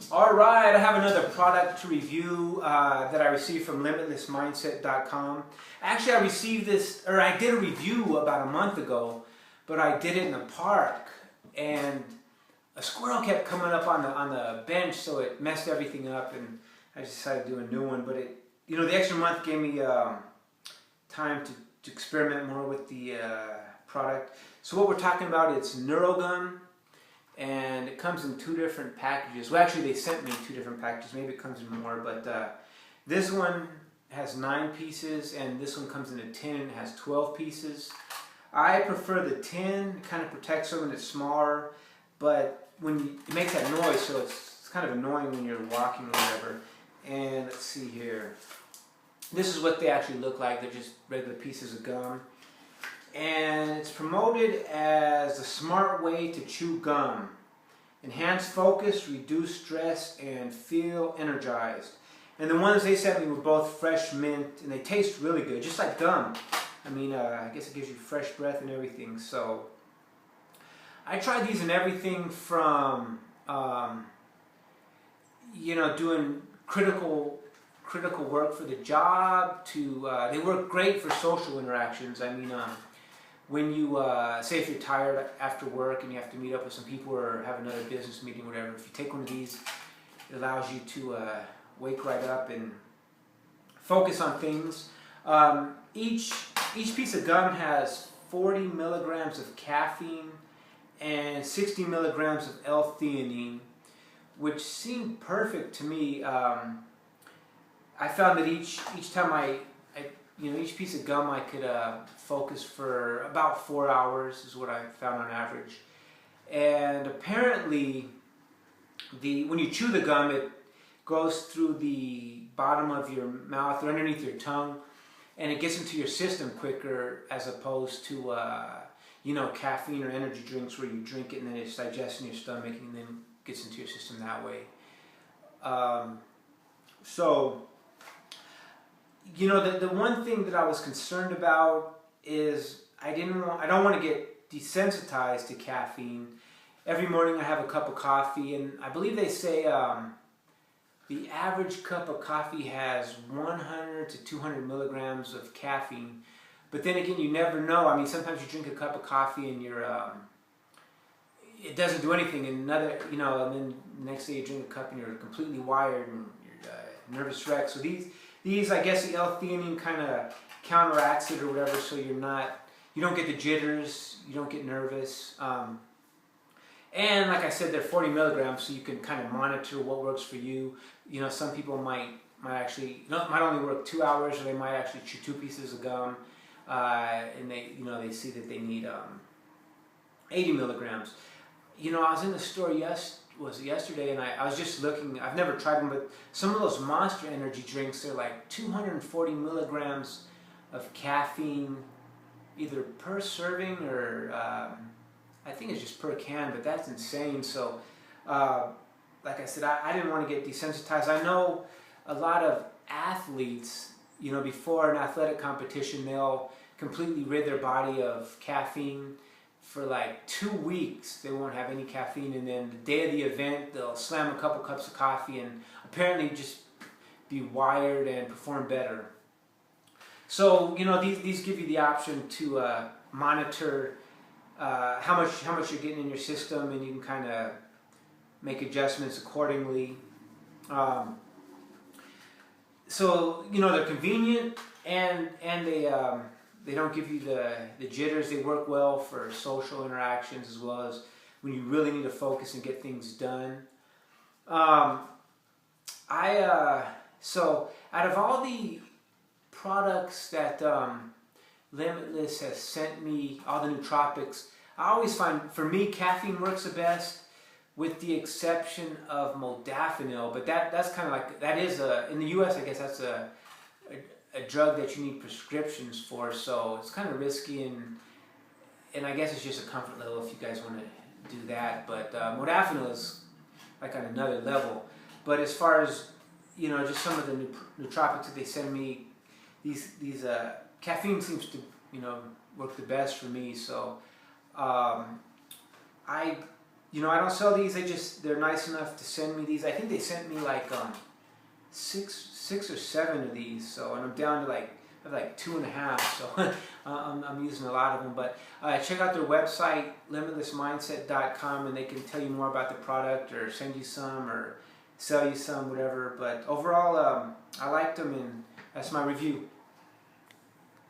All right, I have another product to review that I received from limitlessmindset.com. Actually, I received this, or I did a review about a month ago, but I did it in the park, and a squirrel kept coming up on the bench, so it messed everything up, and I just decided to do a new one. But the extra month gave me time to experiment more with the product. So what we're talking about is Neurogum. And it comes in 2 different packages. Well, actually, they sent me 2 different packages. Maybe it comes in more, but this one has 9 pieces, and this one comes in a tin and has 12 pieces. I prefer the tin. It kind of protects them, and it's smaller, but it makes that noise, so it's kind of annoying when you're walking or whatever. And let's see here. This is what they actually look like. They're just regular pieces of gum. And it's promoted as a smart way to chew gum. Enhance focus, reduce stress, and feel energized. And the ones they sent me were both fresh mint, and they taste really good, just like gum. I mean, I guess it gives you fresh breath and everything. So I tried these in everything from, doing critical work for the job to, they work great for social interactions. I mean, when you, say if you're tired after work and you have to meet up with some people or have another business meeting or whatever, if you take one of these, it allows you to wake right up and focus on things. Each piece of gum has 40 milligrams of caffeine and 60 milligrams of L-theanine, which seemed perfect to me. I found that each time each piece of gum I could focus for about 4 hours is what I found on average. And apparently, when you chew the gum, it goes through the bottom of your mouth or underneath your tongue, and it gets into your system quicker as opposed to caffeine or energy drinks where you drink it and then it's digesting your stomach and then gets into your system that way. The one thing that I was concerned about is I don't want to get desensitized to caffeine. Every morning I have a cup of coffee, and I believe they say the average cup of coffee has 100 to 200 milligrams of caffeine. But then again, you never know. I mean, sometimes you drink a cup of coffee and it doesn't do anything, and and then the next day you drink a cup and you're completely wired and you're nervous wreck. So these, I guess the L-theanine kind of counteracts it or whatever, so you don't get the jitters, you don't get nervous. And like I said, they're 40 milligrams, so you can kind of monitor what works for you. Some people might only work 2 hours, or they might actually chew 2 pieces of gum, and they see that they need 80 milligrams. I was in the store yesterday, and I was just looking. I've never tried them, but some of those Monster energy drinks, they're like 240 milligrams of caffeine, either per serving or I think it's just per can, but that's insane. So, like I said, I didn't want to get desensitized. I know a lot of athletes, before an athletic competition, they'll completely rid their body of caffeine. For like 2 weeks, they won't have any caffeine, and then the day of the event, they'll slam a couple cups of coffee and apparently just be wired and perform better. So, these give you the option to monitor how much you're getting in your system, and you can kind of make adjustments accordingly. So, they're convenient, and they don't give you the jitters. They work well for social interactions as well as when you really need to focus and get things done. So out of all the products that Limitless has sent me, all the nootropics, I always find, for me, caffeine works the best, with the exception of Modafinil. But that's kind of like, that is in the U.S., I guess that's a drug that you need prescriptions for, so it's kind of risky, and I guess it's just a comfort level if you guys want to do that. But Modafinil is like on another level. But as far as just some of the nootropics that they send me, these caffeine seems to work the best for me. So I I don't sell these. They're nice enough to send me these. I think they sent me like six or seven of these. So, and I'm down to like 2.5. So I'm using a lot of them. But check out their website, limitlessmindset.com, and they can tell you more about the product or send you some or sell you some, whatever. But overall, I liked them, and that's my review.